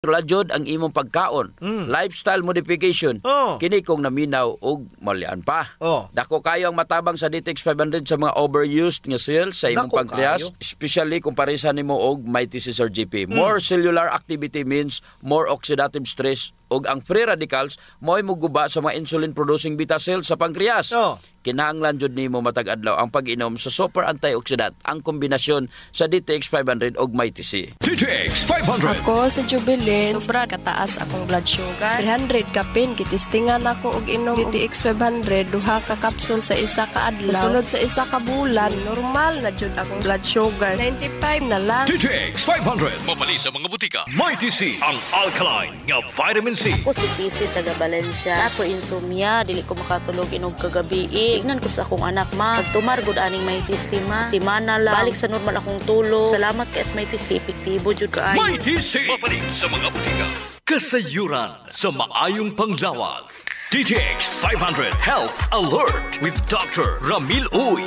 Jud ang imong pagkaon, lifestyle modification, kini kung naminaw og malian pa. Dako kayo ang matabang sa DTX 500 sa mga overused nga cells sa imong pancreas, especially kung parisa nimo og Mighty C Sir GP. More cellular activity means more oxidative stress og ang free radicals mo'y muguba sa mga insulin producing beta cells sa pancreas. Kinahanglan jud nimo matag adlaw ang pag-inom sa super antioxidant, ang kombinasyon sa DTX 500 og Mighty C. DTX 500. Ako sa Jubilee, sobra kataas akong blood sugar. 300 kapin, kitistingan ako og inom DTX 500, duha ka capsule sa isa ka adlaw. Sunod sa isa ka bulan, normal na jud akong blood sugar. 95 na lang. DTX 500. Mabali sa mga butika. Mighty C, ang alkaline nga vitamin C. Ako si PC taga Valencia. Ako insomnia, dili ko makatulog inog kagabi. Tignan ko sa akong anak, ma. Pagtumar gud aning Mighty C, ma. Simana lang. Balik sa normal akong tulog. Salamat kay Mighty C, epektibo jud kaayo. Mighty C. Mabalik sa mga butika. Kasayuran sa maayong panglawas. DTX 500 Health Alert with Dr. Ramil Uy.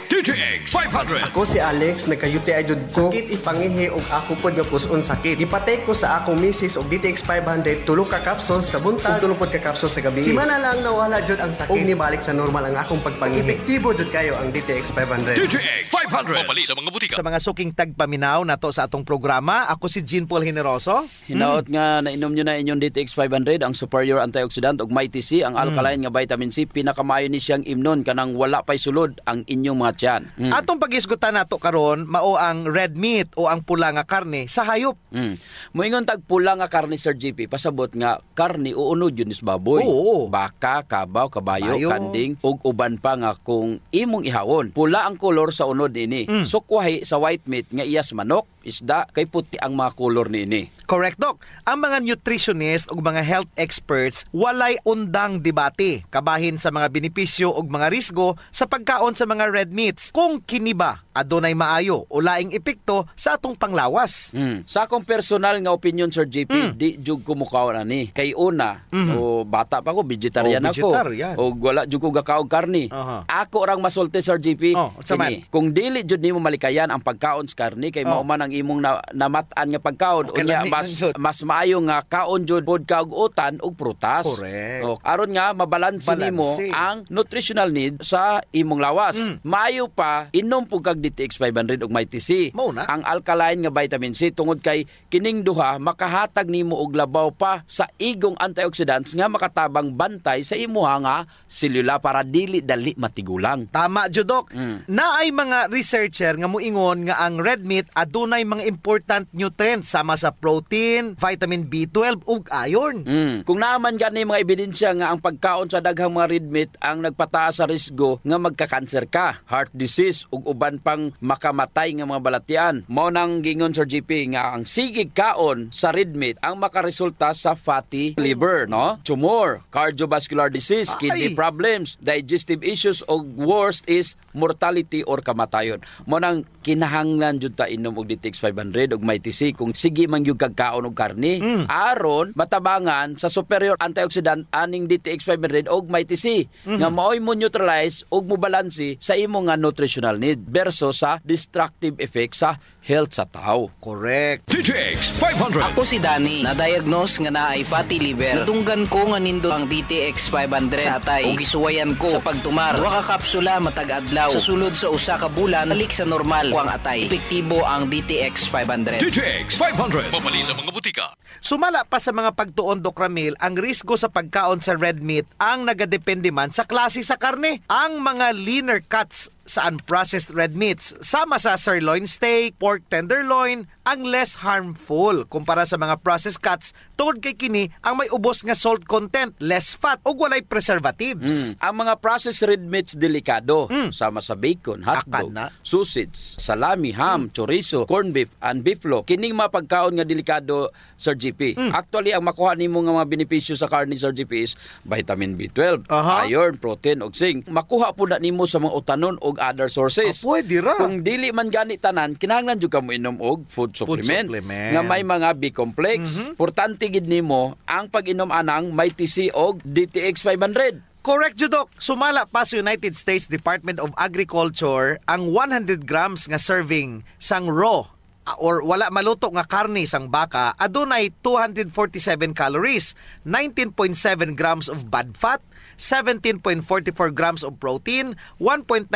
DTX 500. Ako si Alex, nagka-UTI jud ko. Sakit ipangihi og ako pod nga puson sakit. Gipatay ko sa akong misis og DTX 500 tulo ka capsules sa buntag, tulo pod ka capsules sa gabi. Simana lang nawala jud ang sakit. Og nibalik sa normal ang akong pagpangihi. Epektibo jud kayo ang DTX 500. DTX 500. Mabali sa mga butika. Sa mga suking tagpaminaw nato sa atong programa, ako si Jean Paul Generoso. Hinaot nga nainom nyo na inyong DTX 500, ang superior antioxidant og Mighty C, ang alkaline nga vitamin C, pinakamayo ni siyang imnon kanang wala pay sulod ang inyong mga tiyan. Atong pag-isgutan nato karon mao ang red meat o ang pula nga karne sa hayop. Moingon tag pula nga karne Sir GP, pasabot nga karne uunod yun is baboy. Baka, kabaw, kabayo, kanding ug uban pa nga kung imong ihawon. Pula ang kolor sa unod ini. Sukwahi sa white meat nga iyas manok, isda, kay puti ang mga kolor niini. Correct, Doc. Ang mga nutritionist ug mga health experts walay undang debate kabahin sa mga benepisyo ug mga risgo sa pagkaon sa mga red meats. Kung kini ba adunay maayo o laing epekto sa atong panglawas. Sa akong personal nga opinion Sir JP, di jud ko mukaw na ni. Kay una, o bata pa ko, vegetarian ako. O wala jud ko gakaog karni. Ako rang masulti Sir JP. Kung dili jud nimo malikayan ang pagkaon sa karni kay mao man ang imong namatan nga pagkaon, unya mas maayo nga kaon jud pod ka og utan ug prutas. Correct. Aron nga mabalanse nimo ang nutritional need sa imong lawas. Maayo pa inom pug kag DTX 500 ug Mighty C. Ang alkaline nga vitamin C tungod kay kining duha makahatag nimo og labaw pa sa igong antioxidants nga makatabang bantay sa imuha nga selula para dili dali matigulang. Tama jud, Doc. Naay mga researcher nga muingon nga ang red meat adunay mga important nutrients sama sa protein, vitamin B12 ug iron. Kung naaman gani mga ebidensya nga ang pagkaon sa daghang mga red meat ang nagpataas sa risgo nga magka-cancer ka, heart disease ug uban pang makamatay nga mga balatian. Mao nang gingon Sir GP nga ang sigig kaon sa red meat ang makaresulta sa fatty liver, no? Tumor, cardiovascular disease, kidney problems, digestive issues ug worst is mortality or kamatayon. Mao nang kinahanglan jud ta inom og DTX 500 ug Mighty C kung sige man gyud kagkaon og karne aron matabangan sa superior antioxidant aning DTX 500 ug Mighty C nga maoy mo neutralize ug mo balanse sa imong nga nutritional need versus sa destructive effect sa health sa tao. Correct. DTX 500. Ako si Danny, na-diagnose nga naay fatty liver. Nadunggan ko nga nindo ang DTX 500 sa atay. O gisuwayan ko sa pagtumar. Duha ka kapsula matag adlaw. Sa sulod sa usa ka bulan, balik sa normal ko ang atay. Epektibo ang DTX 500. DTX 500. Mabali sa mga butika. Sumala pa sa mga pagtuon, Doc Ramil, ang risgo sa pagkaon sa red meat ang nagadepende man sa klase sa karne. Ang mga leaner cuts sa unprocessed red meats, sama sa sirloin steak, pork tenderloin, ang less harmful kumpara sa mga processed cuts tungod kay kini ang may ubos nga salt content, less fat ug walay preservatives. Ang mga processed red meats delikado, sama sa bacon, hotdog, sausage, salami, ham, chorizo, corned beef, and beeflo. Kining mga pagkaon nga delikado Sir GP. Actually, ang makuha nimo nga mga benepisyo sa karne Sir GP is vitamin B12, iron, protein ug zinc. Makuha po na nimo sa mga utanon ug other sources. Pwede ra. Kung dili man gani tanan, kinahanglan jud ka mo inom og food supplement nga may mga B-complex. Importante gid nimo ang pag-inom anang Mighty C og DTX 500. Correct, Judok. Sumala pa sa United States Department of Agriculture ang 100 grams nga serving sang raw or wala maluto nga karne sang baka, adunay 247 calories, 19.7 grams of bad fat, 17.44 grams of protein, 1.97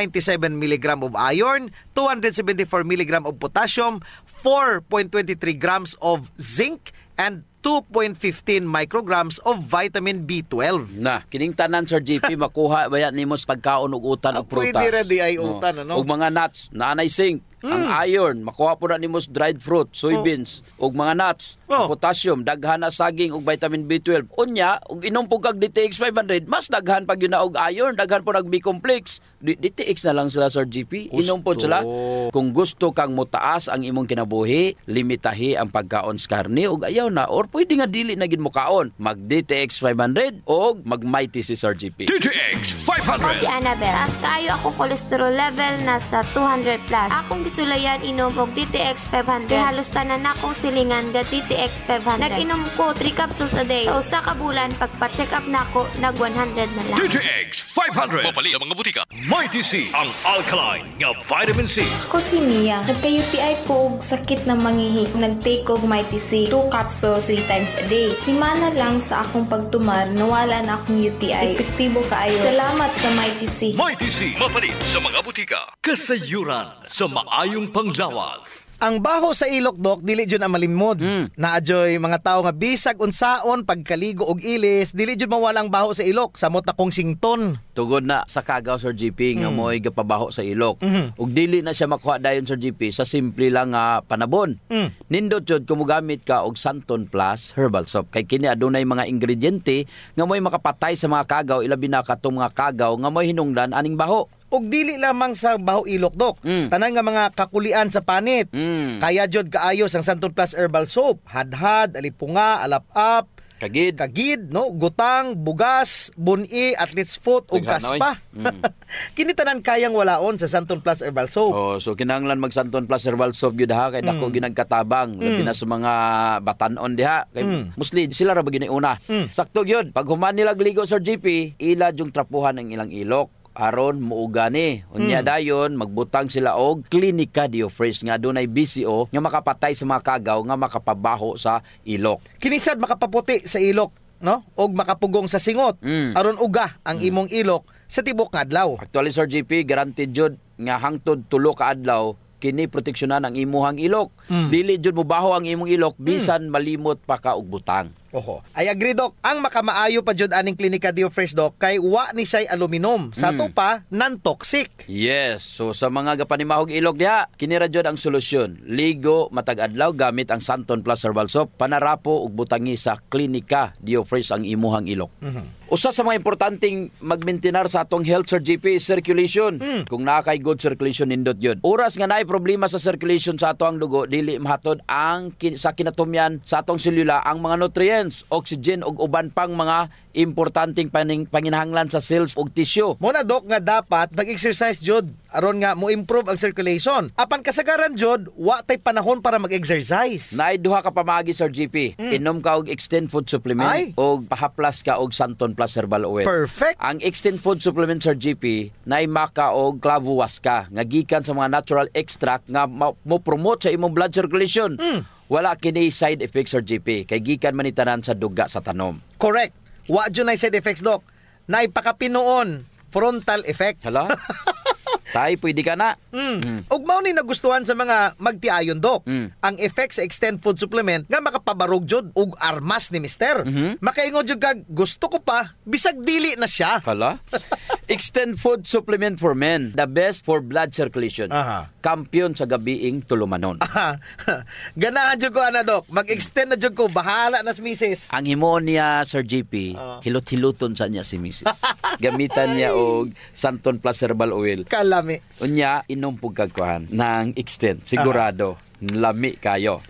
milligram of iron, 274 milligram of potassium, 4.23 grams of zinc, and 2.15 micrograms of vitamin B12. Na, kining tanan Sir JP makuha baya nimo sa pagkaon og utan og prutas. Pwede ra di ay utan, ano? Og mga nuts, naanay zinc, ang iron, makuha po na nimo sa dried fruit, soybeans, og mga nuts, potassium, daghan na saging og vitamin B12. Unya, og inom po kag DTX 500, mas daghan pag yun na og iron, daghan po nag B-complex. DTX na lang sila Sir GP. Inom po sila. Kung gusto kang mutaas ang imong kinabuhi, limitahi ang pagkaon sa karne og ayaw na or pwede nga dili na gid mo kaon. Mag DTX 500 o mag Mighty si Sir GP. DTX Ako si 500. Annabel. As kaayo ako cholesterol level nasa 200 plus. Akong gisulayan inom og DTX 500. Halos tanan akong silingan ga DTX 500. Nag-inom ko 3 capsules a day. Sa usa ka bulan pagpa-check up nako nag 100 na lang. DTX 500. Mapalit sa mga butika. Mighty C, ang alkaline nga vitamin C. Ako si Mia. Nagka-UTI ko og sakit na mangihi. Nag-take og Mighty C 2 capsules 3 times a day. Simana lang sa akong pagtumar, nawala na akong UTI. Epektibo kaayo. Salamat sa Mighty C. Mighty C, mapalit sa mga butika. Kasayuran sa maayong panglawas. Ang baho sa ilok, Dok, dili dyan ang malimod. Naadyoy mga tao nga bisag unsaon pagkaligo og ilis, dili dyan mawala ang baho sa ilok. Samot na kong sington. Tugod na sa kagaw Sir GP nga mo'y gapabaho sa ilok. Ug dili na siya makuha dayon Sir GP sa simple lang nga panabon. Nindot jud kung mogamit ka og Santon Plus herbal soap. Kay kini adunay mga ingrediente nga mo'y makapatay sa mga kagaw, ilabi na katong mga kagaw nga mo'y hinungdan aning baho. Og dili lamang sa baho ilok, Dok. Tanan nga mga kakulian sa panit. Kaya jud kaayos ang Santon Plus Herbal Soap. Hadhad, alipunga, alap-up, kagid, no, gutang, bugas, buni, athlete's foot ug kaspa. Kini tanan kayang walaon sa Santon Plus Herbal Soap. Oh, so kinahanglan mag Santon Plus Herbal Soap gyud ha kay dako ginagkatabang labi na sa mga batanon diha kay mostly sila ra bagini una. Sakto gyud pag human nila ligo Sir GP, ila jung trapuhan ang ilang ilok. Aron muuga ni. Unya dayon magbutang sila og Clinica Diofresh nga dunay BCO nga makapatay sa mga kagaw nga makapabaho sa ilok. Kinisad makapaputi sa ilok, no? Og makapugong sa singot. Aron uga ang imong ilok sa tibok nga adlaw. Actually Sir GP, guaranteed jud nga hangtod 3 ka adlaw kini proteksyonan ang imuhang ilok. Dili jud mo baho ang imong ilok bisan malimot pa ka og butang. Oho. I agree, Dok. Ang makamaayo pa jud aning Clinica Diofresh, Dok, kay wa ni say aluminum. Sa to pa, non-toxic. Yes. So sa mga gapanimahog ilok diha, kini ra jud ang solusyon. Ligo matag adlaw gamit ang Santon Plus Herbal Soap, panarapo ug butangi sa Clinica Diofresh ang imuhang ilok. Usa sa mga importanteng magmaintenar sa atong health Sir GP is circulation. Kung naa kay good circulation nindot yun. Oras nga naay problema sa circulation sa atong dugo, dili mahatod ang sa kinatumyan sa atong selula ang mga nutrients, oxygen ug uban pang mga importanteng panginahanglan sa cells ug tissue. Muna, Dok, nga dapat mag-exercise jud aron nga mo improve ang circulation. Apan kasagaran jud, wa tay panahon para mag-exercise. Naay duha ka pamaagi Sir GP. Inom ka og Extend Food Supplement ug pahaplas ka og Santon Plus Herbal Oil. Perfect. Ang Extend Food Supplement Sir GP naay maka og clavo waska nga gikan sa mga natural extract nga mo promote sa imong blood circulation. Wala kini side effects Sir GP kay gikan man ni tanan sa duga sa tanom. Correct. Wa jud nay side effects, Dok. Naipakapinuon frontal effect. Hala? Tay, pwede ka na. Ug mao ni nagustuhan sa mga magtiayon, Dok. Ang effect sa Extend Food Supplement nga makapabarog jud ug armas ni Mister. Makaingon jud kag gusto ko pa bisag dili na siya. Hala? Extend Food Supplement for Men, the best for blood circulation. Kampiyon sa gabiing tulumanon. Ganahan jud ko ana, Dok. Mag-extend na jud ko, bahala na si Mrs. Ang himo niya Sir GP, hilot-hiluton sa niya si Mrs. Gamitan niya og Santon Plus Herbal Oil. Kalami. Unya inom pug kagkuhan ng Extend, sigurado lami kayo.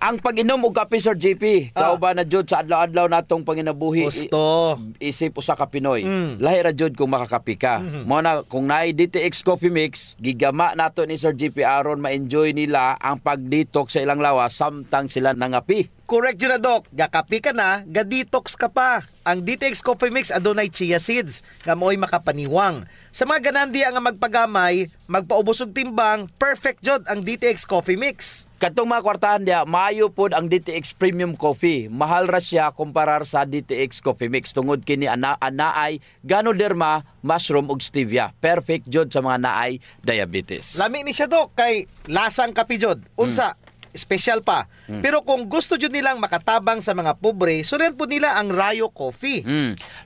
Ang pag-inom og kape Sir GP, kauban na jud sa adlaw-adlaw natong panginabuhi. Gusto. Isip usa ka Pinoy. Lahi ra jud kung makakape ka. Mo na kung naay DTX Coffee Mix, gigama nato ni Sir GP aron ma-enjoy nila ang pag-detox sa ilang lawas samtang sila nangapi. Correct yun na, Doc. Gakapi ka na, ga-detox ka pa. Ang DTX Coffee Mix adunay chia seeds nga mo'y makapaniwang. Sa mga ganandi nga magpagamay, magpaubos og timbang, perfect jud ang DTX Coffee Mix. Katong mga kwartahan dia, maayo pod ang DTX Premium Coffee. Mahal ra siya kumparar sa DTX Coffee Mix tungod kini anaay Ganoderma, mushroom ug stevia. Perfect jud sa mga naay diabetes. Lami ni siya, Doc, kay lasang kape jud. Unsa? Special pa. Pero kung gusto jud nilang makatabang sa mga pobre, suren po nila ang Rayo Coffee.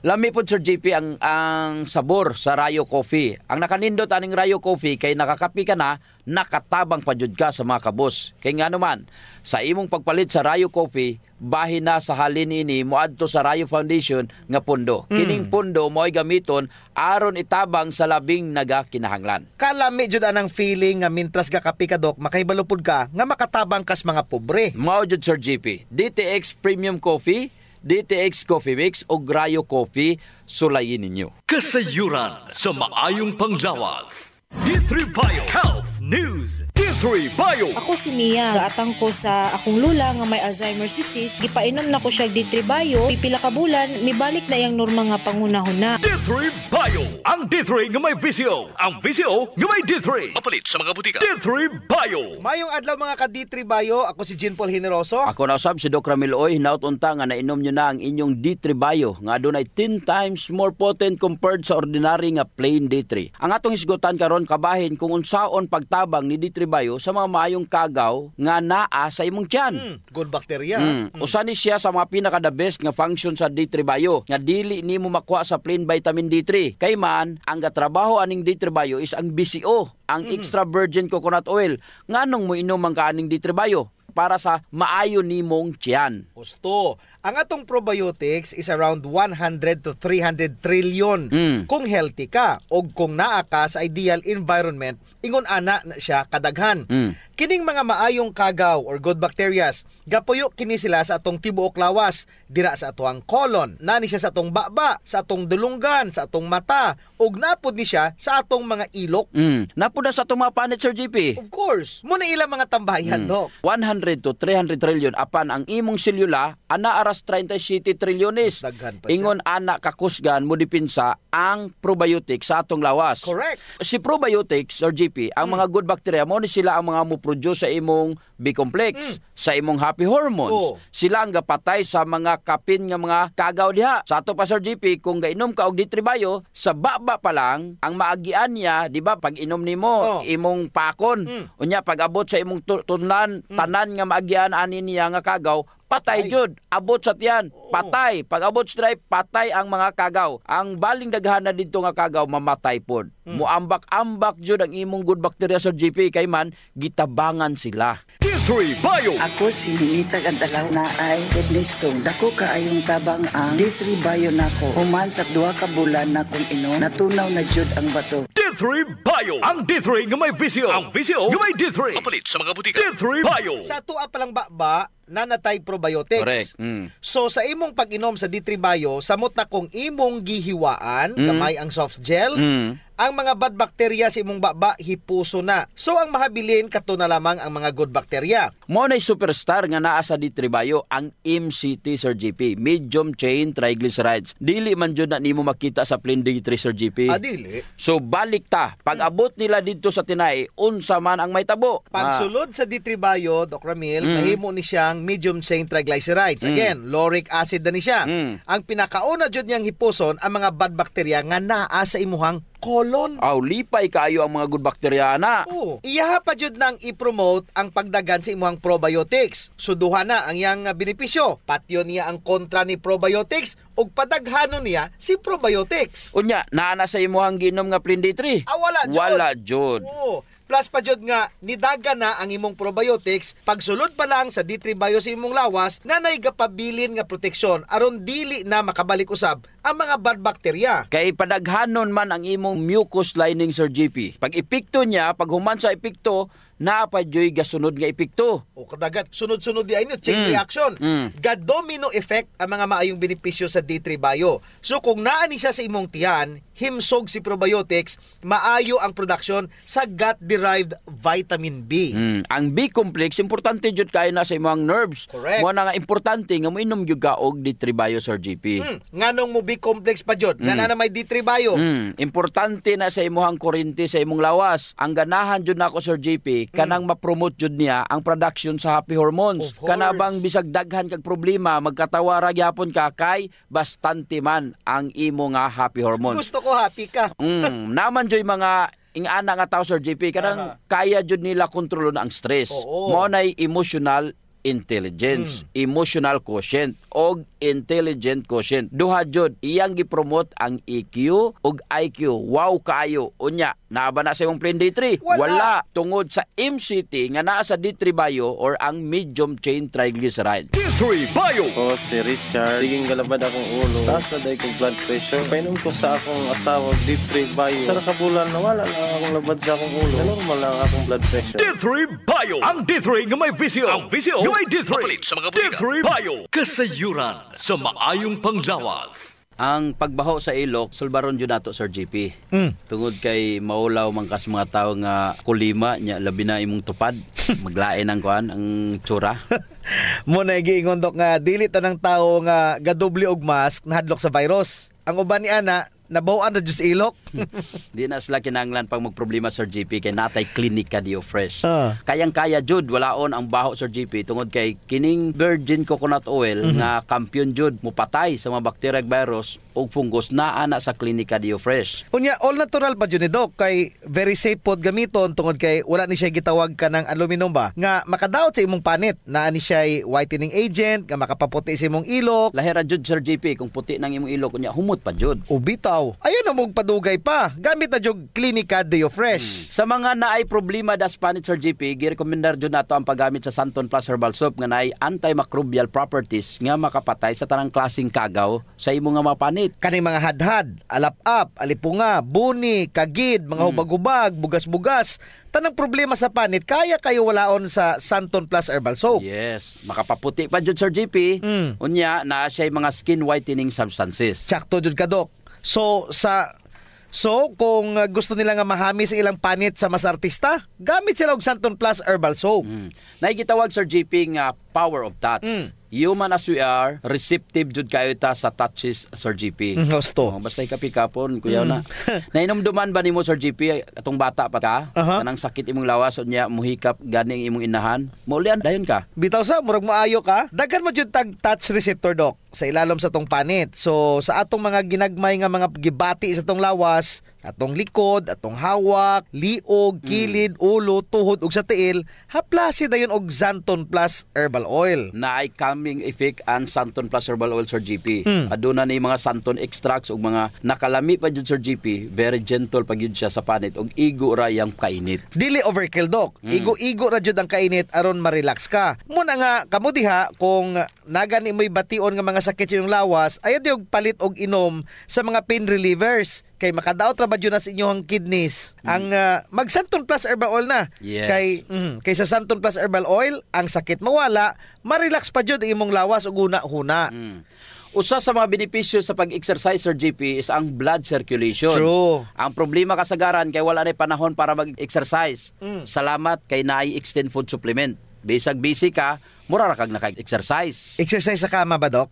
Lami po Sir JP ang sabor sa Rayo Coffee. Ang nakanindot aning Rayo Coffee kay nakakapi ka na, nakatabang pa jud ka sa mga kabos. Kay nga naman, sa imong pagpalit sa Rayo Coffee, bahin na sa halin ini moadto sa Rayo Foundation nga pundo. Kining pundo mo'y gamiton aron itabang sa labing nagakinahanglan. Kalami jud anang feeling nga mintras gakapi ka, Doc, makahibalo pud ka nga makatabang kas mga pobre. Mao jud Sir JP, DTX Premium Coffee, DTX Coffee Mix o Rayo Coffee, sulayin ninyo. Kasayuran sa maayong panglawas. D3 Bio Health News. D3 Bio. Ako si Mia. Gaatang ko sa akong lula nga may Alzheimer's disease. Gipainom na ko siya D3 Bio. Pipila ka bulan, mibalik na yang normal nga pangunahon na. D3 Bio. Ang D3 nga may visio. Ang visio nga may D3. Mapalit sa mga butika. D3 Bio. Mayong adlaw mga ka D3 Bio. Ako si Jean Paul Generoso. Ako na usab si Doc Ramil Uy. Hinaut unta nga nainom nyo na ang inyong D3 Bio nga adunay 10 times more potent compared sa ordinary nga plain D3. Ang atong hisgutan karon kabahin kung unsaon pagtabang ni D3 Bio sa mga maayong kagaw nga naa sa imong tiyan. Good bacteria. Usa ni siya sa mga pinaka the best nga function sa D3 Bio nga dili nimo makuha sa plain vitamin D3. Kay man ang gatrabaho aning D3 Bio is ang BCO, ang extra virgin coconut oil. Nganong mo inom ang kaaning D3 Bio? Para sa maayo nimong tiyan. Gusto. Ang atong probiotics is around 100 to 300 trillion kung healthy ka o kung naa ka sa ideal environment, ingon ana na siya kadaghan. Kining mga maayong kagaw or good bacterias, gapuyo kini sila sa atong tibuok lawas, dira sa atong colon, nani siya sa atong baba, sa atong dulunggan, sa atong mata, ug napod ni siya sa atong mga ilok. Napod na sa atong mga panit, Sir GP. Of course. Muna ilang mga tambayan, Doc. 100 to 300 trillion apan ang imong selula ana aras 37 trilyones. Daghan pa siya. Ingon ana kakusgan mo dipinsa ang probiotics sa atong lawas. Correct. Si probiotics or GP, ang mga good bacteria mo ni sila ang mga mo produce sa imong B-complex, sa imong happy hormones. Sila ang gapatay sa mga kapin nga mga kagaw diha. Sa ato pa Sir GP, kung gainom ka og D3 Bio, sa baba pa lang ang maagian niya, di ba, pag inom nimo imong pakon. Unya pag abot sa imong tunan, tanan nga maagian ani niya nga kagaw, patay jud, abot sa tiyan, patay. Pag abot sa drive, patay ang mga kagaw. Ang baling daghan na dito nga kagaw, mamatay pod. Muambak-ambak jud ang imong good bacteria sa GP, kay man gitabangan sila. D3 Bio. Ako si Ninita Gantalaw na ay kidney stone. Dako kaayong tabang ang D3 Bio nako. Human sa 2 ka bulan na kung inom, natunaw na jud ang bato. D3 Bio. Ang D3 nga may visio. Ang visio nga may D3. Mapalit sa mga butika. D3 Bio. Sa tuwa palang baba, nanatay probiotics. Correct. So sa imong pag-inom sa D3 Bio, samot na kung imong gihiwaan, kamay ang soft gel, ang mga bad bacteria sa imong baba hipuso na. So ang mahabilin kato na lamang ang mga good bacteria. Mo na superstar nga naa sa D3 Bio ang MCT Sir GP, medium chain triglycerides. Dili man jud na nimo makita sa plain D3 Sir GP. Dili. So balik ta, pag abot nila dito sa tinai, unsa man ang may tabo. Pagsulod sa D3 Bio, Doc Ramil, mahimo ni siyang medium chain triglycerides. Again, lauric acid na ni siya. Ang pinakauna jud niyang hipuson ang mga bad bacteria nga naa sa imuhang colon. Lipay kaayo ang mga good bacteria na. Iyaha pa jud nang i-promote ang pagdagan sa imuhang probiotics. Suduha na ang iyang benepisyo. Patyo niya ang kontra ni probiotics ug padaghanon niya si probiotics. Unya, naana sa imuhang ginom nga plain D3? Wala jud. Plus pa jud nga nidaga na ang imong probiotics pagsulod pa lang sa D3 Bio sa imong lawas na naigapabilin nga proteksyon aron dili na makabalik usab ang mga bad bacteria. Kay padaghanon man ang imong mucus lining Sir GP. Pag epekto niya, pag human sa epekto, naapadyoy gasunod nga epekto. O kadagat sunod-sunod di ay chain reaction. Ga-domino effect ang mga maayong benepisyo sa D3 Bio. So kung naani siya sa imong tiyan, himsog si probiotics, maayo ang production sa gut-derived vitamin B. Ang B complex importante jud kay na sa imong nerves. Correct. Mo na nga importante nga moinom jud ka og D3 Bio, Sir JP. Nganong mo B complex pa jud? Nga na may D3 Bio. Importante na sa imong kurente sa imong lawas. Ang ganahan jud nako, Sir JP, kanang ma-promote jud niya ang production sa happy hormones. Kanabang bisag daghan kag problema magkatawara gyapon ka kay bastante man ang imo nga happy hormones. Gusto ko happy ka. Naman joy mga ingana nga tao, Sir JP, kanang kaya jud nila kontrolon ang stress. Mao nay emotional intelligence, emotional quotient og intelligent quotient. Duha jud iyang gipromote ang EQ og IQ. Wow kaayo. Unya, naaba na sa imong plan D3? Wala. Tungod sa MCT nga naa sa D3 Bio or ang medium chain triglyceride. D3 Bio! Si Richard. Siging galabad akong ulo. Taas na dahi kong blood pressure. Painom ko sa akong asawa D3 Bio. Sa nakabulan, nawala lang akong labad sa akong ulo. Normal lang akong blood pressure. D3 Bio! Ang D3 nga may visio. Ang visio nga may D3. Sa mga D3 Bio! Kasayuran sa maayong panglawas. Ang pagbaho sa ilok, sulbaron jud nato, Sir JP. Tungod kay maulaw man kas mga tawo nga kulima nya labi na imong tupad, maglain ang kuan ang tsura. Mo na giingon dok nga dili tanang tawo nga gadoble og mask nahadlok sa virus. Ang uban ni ana nabawan na jud sa ilok. Di na sila kinahanglan pag magproblema, Sir JP, kay natay Clinica Dio Fresh. Kayang-kaya jud walaon ang baho, Sir JP, tungod kay kining virgin coconut oil nga kampiyon jud mupatay sa mga bacteria ug virus ug fungus naa na sa Clinica Dio Fresh. Unya all natural pa jud ni Doc, kay very safe pod gamiton tungod kay wala ni siya gitawag ka ng aluminum ba nga makadaot sa imong panit. Naa ni siya whitening agent nga makapaputi sa imong ilok. Lahira jud, Sir JP, kung puti nang imong ilok unya humot pa jud. Ubitaw. Ayun na mong padugay pa. Gamit na jud Clinica Dio Fresh. Sa mga naay problema das panit, Sir JP, girekomendar jud nato ang paggamit sa Santon Plus Herbal Soap nga naay antimicrobial properties nga makapatay sa tanang klaseng kagaw sa imong nga mga panit. Kaning mga hadhad, alap-ap, alipunga, buni, kagid, mga hubag-hubag, bugas-bugas, tanang problema sa panit, kaya kayo walaon sa Santon Plus Herbal Soap. Yes, makapaputi pa jud, Sir JP. Unya naa siya mga skin whitening substances. Sakto jud ka, Doc. So kung gusto nila nga mahami sa ilang panit sa mas artista, gamit sila og Santon Plus Herbal Soap. Naigitawag, Sir JP, nga power of touch. Human as we are, receptive jud kayo ta sa touches, Sir JP. Gusto. Basta ikapikapon, kuyaw na. Nainomduman ba nimo, Sir JP, atong bata pa ka? Kanang sakit imong lawas unya muhikap ganing imong inahan? Maulian dayon ka. Bitaw sa murag maayo ka. Daghan mo jud tag touch receptor, Doc, sa ilalom sa tong panit. So sa atong mga ginagmay nga mga gibati sa tong lawas, atong likod, atong hawak, liog, kilid, ulo, tuhod ug sa tiil, haplasi dayon og Santon Plus Herbal Oil. Naay calming effect ang Santon Plus Herbal Oil, Sir JP. Aduna ni mga Santon extracts ug mga nakalami pa jud, Sir JP. Very gentle pa gyud siya sa panit ug igo ra yang kainit. Dili overkill, Doc. Igo ra jud ang kainit aron ma-relax ka. Muna nga kamo diha kung nagani mo'y bation nga mga sakit sa iyong lawas, ayaw yung palit og inom sa mga pain relievers. Kay makadaot ra ba yun na sa inyong kidneys. Ang mag Santon Plus Herbal Oil na. Yes. Kay sa Santon Plus Herbal Oil, ang sakit mawala, ma-relax pa jud imong lawas ug una-huna. Usa sa mga benepisyo sa pag-exercise, Sir JP, is ang blood circulation. True. Ang problema kasagaran kay wala na panahon para mag-exercise. Salamat kay naay extend food supplement. Bisag busy ka, mura ra kag naka-exercise. Exercise sa kama ba, Doc?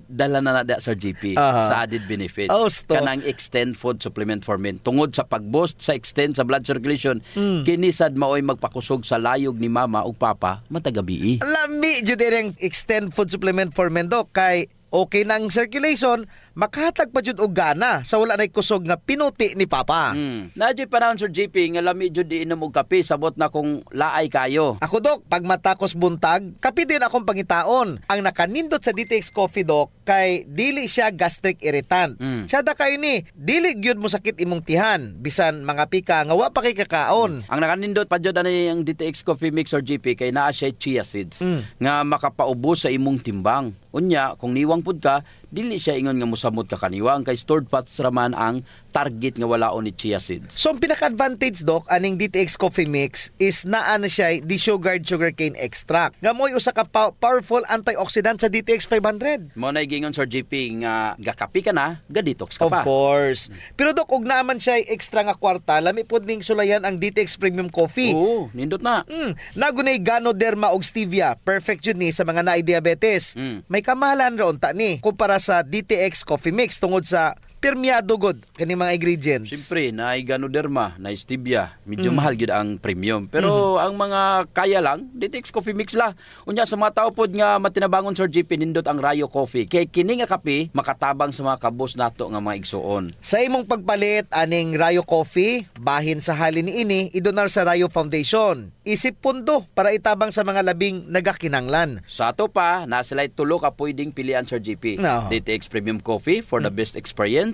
Dala na nada, Sir JP, sa added benefits. Kanang extend food supplement for men. Tungod sa pag-boost sa extend sa blood circulation, kinisad maoy magpakusog sa layog ni mama ug papa matagabi. Lami jud ang extend food supplement for men, Doc, kay okay nang circulation, makahatag pa jud og gana sa wala nay kusog nga pinuti ni papa. Nadyo panahon, Sir JP, nga lami jud iinom og kape sabot na kung laay kayo. Ako, Doc, pag matakos buntag, kape din akong pangitaon. Ang nakanindot sa DTX Coffee, Doc, kay dili siya gastric irritant. Siya da kayo ni, dili gyud mo sakit imong tihan, bisan mga pika nga wa pa kay kakaon. Ang nakanindot pa jud ani ang DTX Coffee Mix, Sir JP, kay naa siya chia seeds nga makapaubos sa imong timbang. Unya, kung niwang pud ka, dili siya ingon nga mosamot ka kaniwang kay stored fats raman ang target nga walaon ni chia seeds. So ang pinaka-advantage Doc aning DTX Coffee Mix is naa na siya desugared sugarcane extract. Nga mo'y usa ka powerful antioxidant sa DTX 500. Mo na gingon Sir GP nga gakapi ka na, ga-detox ka pa. Of course. Pero Doc, ug naman siya extra nga kwarta, lami pod ning sulayan ang DTX Premium Coffee. Oo, nindot na. Nagunay Ganoderma og stevia, perfect yun ni sa mga naay diabetes. May kamahalan ron ta ni kumpara sa DTX Coffee Mix tungod sa permeado god kani mga ingredients. Siyempre, na Ganoderma, na stevia, medyo mahal gyud ang premium. Pero ang mga kaya lang, DTX Coffee Mix la. Unya sa mga tao pod nga matinabangon Sir GP nindot ang Rayo Coffee. Kay kini nga kape makatabang sa mga kabos nato nga mga igsuon. Sa imong pagpalit aning Rayo Coffee, bahin sa halin niini idonar sa Rayo Foundation. Isip pundo para itabang sa mga labing nagakinanglan. Sa ato pa, nasilay tulo ka pwedeng pilian Sir GP. No. DTX Premium Coffee for the best experience.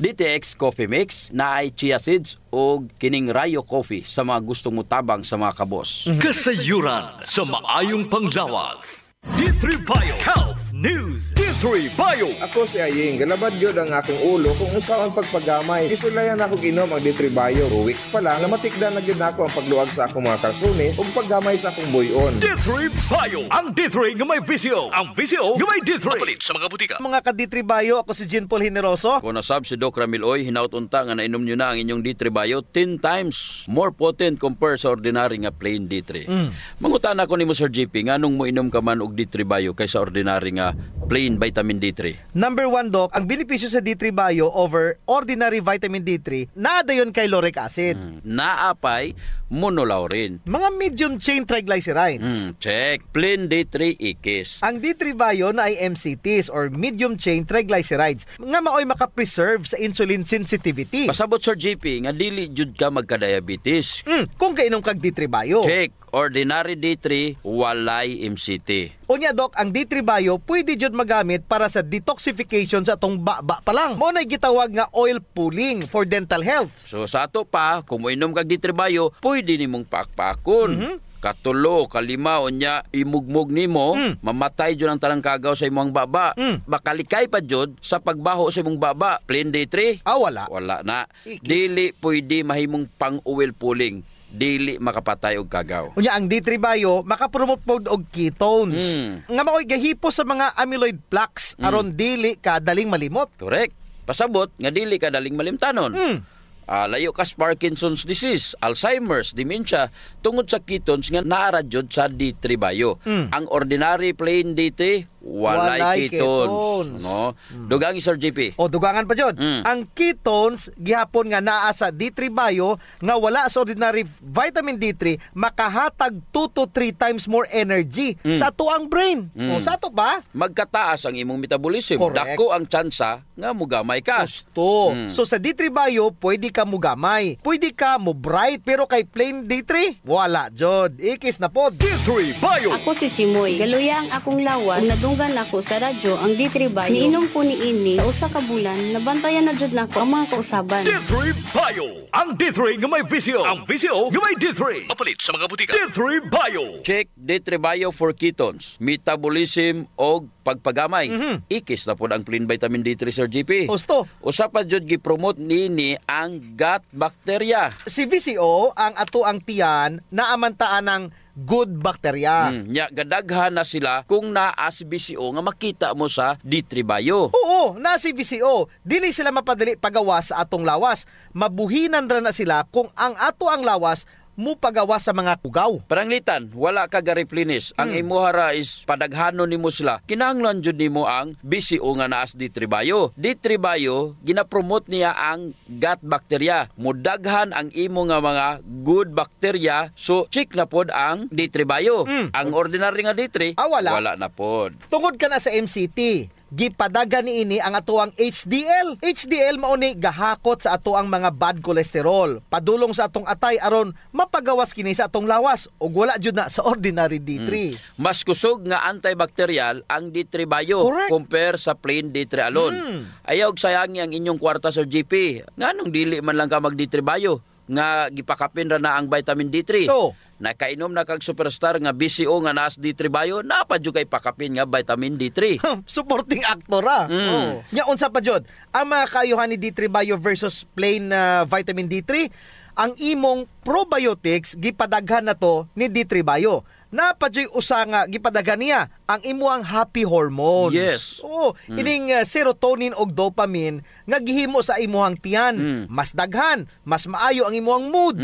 DTX Coffee Mix na ay chia seeds o kining Rayo Coffee sa mga gustong mutabang sa mga kabos. Kasayuran sa maayong panglawas. D3 Bio Health News. D3 Bio. Ako si Aying, galabad yun ang aking ulo kung usaw ang pagpagamay. Isulayan ako ginom ang D3 Bio. 2 weeks pa lang, namatikdan na yun ako ang pagluag sa akong mga kalsunis ug paggamay sa akong buyon. D3 Bio. Ang D3 nga may visio. Ang visio nga may D3. Papalit sa mga butika. Mga ka-D3 Bio, ako si Jean Paul Generoso. Kung nasab si Doc Ramil Oy, hinaut-unta nga nainom nyo na ang inyong D3 Bio 10 times more potent compared sa ordinary nga plain D3. Mangutan ako ni mo Sir GP, nga nung mo inom ka man og D3 Bio kaysa ordinary nga plain vitamin D3. Number 1 Doc, ang benepisyo sa D3 Bio over ordinary vitamin D3, naadayon kay lauric acid. Naapay monolaurin. Mga medium chain triglycerides. Check. Plain D3 ikis. Ang D3 Bio na ay MCTs or medium chain triglycerides nga maoy makapreserve sa insulin sensitivity. Pasabot Sir GP nga dili jud ka magka-diabetes. Kung kainom kag D3 Bio. Check. Ordinary D3 walay MCT. Unya Doc, ang D3 Bio pwede jud magamit para sa detoxification sa atong baba pa lang. Mo na gitawag nga oil pulling for dental health. So sa ato pa, kung moinom kag D3 Bio, pwede nimong pakpakon. Katulo, kalima, unya, imugmog nimo, mamatay jud ang tanang kagaw sa imong baba. Bakalikay pa jud sa pagbaho sa imong baba. Plain D3? Wala. Wala na. Dili pwede mahimong pang-oil pulling. Dili makapatay og kagaw. Unya ang D3 Bio makapromote pod og ketones. Nga maoy gahipo sa mga amyloid plaques aron dili ka daling malimot. Correct. Pasabot nga dili ka daling malimtanon. Layo ka sa Parkinson's disease, Alzheimer's, dementia tungod sa ketones nga naara jud sa D3 Bio. Ang ordinary plain D3 walay ketones. No? Dugang Sir GP. O dugangan pa jud. Ang ketones gihapon nga naa sa D3 Bio nga wala sa ordinary vitamin D3 makahatag 2 to 3 times more energy sa tuang brain. O sa to ba? Magkataas ang imong metabolism. Correct. Dako ang tsansa nga mugamay ka. Gusto. So sa D3 Bio pwede ka mugamay. Pwede ka mo bright pero kay plain D3 wala jud. Ikis na pod. D3 Bio. Ako si Chimoy. Galuyang akong lawas. Nadunggan ako sa radyo ang D3 Bio. Niinom ko ni ini sa usa ka bulan. Nabantayan na jud nako ang mga kausaban. D3 Bio. Ang D3 nga may visio. Ang visio nga may D3. Papalit sa mga butika. D3 Bio. Check D3 Bio for ketones, metabolism og pagpagamay. Ikis na po ang plain vitamin D3 Sir GP. Gusto. Usa pa jud gi-promote nini ang gut bacteria. Si VCO ang ato ang tiyan na amantaan ng good bacteria. Nya gadaghan na sila kung naa si VCO nga makita mo sa D3 Bio. Oo, na si VCO. Dili sila mapadali pagawas sa atong lawas. Mabuhinan ra na sila kung ang ato ang lawas mo pagawa sa mga kugaw. Paranglitan, wala ka ga-replenish. Ang imuhara is padaghanon nimo sila. Kinahanglan jud nimo ang BCO nga naa sa D3 Bio. D3 Bio gina-promote niya ang gut bacteria. Mudaghan ang imo nga mga good bacteria. So check na pod ang D3 Bio. Ang ordinary nga D3 wala na pod. Tungod ka na sa MCT, gipadagan niini ang atoang HDL. HDL mao ni gahakot sa atoang mga bad cholesterol. Padulong sa atong atay aron mapagawas kini sa atong lawas ug wala jud na sa ordinary D3. Mas kusog nga antibacterial ang D3 Bio compare sa plain D3 alone. Ayaw og sayangi ang inyong kwarta Sir GP. Nganong dili man lang ka mag D3 Bio? nga gipakapin ra na ang vitamin D3. So, nakainom na kag superstar nga BCO nga naas D3 Bio, napadyo kay pakapin nga vitamin D3. supporting actor Nya unsa pa jud ang mga kaayuhan ni D3 Bio versus plain vitamin D3? Ang imong probiotics gipadaghan na to ni D3 Bio. Napadyoy usa nga gipadaghan niya ang imuang happy hormones. Yes. Ining serotonin og dopamine nga gihimo sa imuhang tiyan. Mas daghan, mas maayo ang imuhang mood.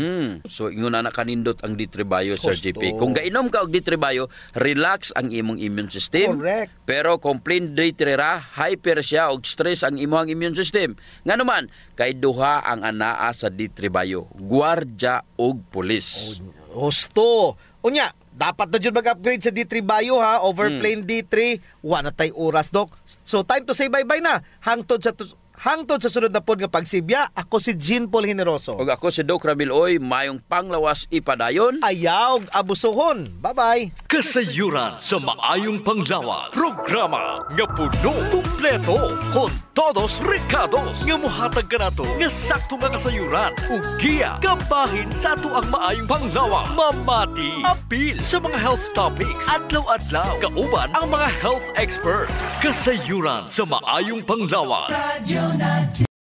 So ingon na kanindot ang D3 Bio, Sir Gusto. JP. Kung gainom ka og D3 Bio, relax ang imong immune system. Correct. Pero kung plain D3 ra, hyper siya og stress ang imong immune system. Nga naman, kay duha ang anaa sa D3 Bio, gwardiya og pulis. Gusto. Unya, dapat na dyan mag-upgrade sa D3 Bio over plain D3. Wala tay oras, Dok. So time to say bye-bye na. Hangtod sa sunod na pod nga pagsibya, ako si Jean Paul Generoso. Og ako si Doc Ramil Oy, mayong panglawas ipadayon. Ayaw abusohon. Bye-bye. Kasayuran sa maayong panglawas. Programa nga puno, kumpleto, con todos recados nga mohatag kanato nga sakto nga kasayuran ug giya kabahin sa ato ang maayong panglawas. Mamati apil sa mga health topics adlaw-adlaw kauban ang mga health experts. Kasayuran sa maayong panglawas.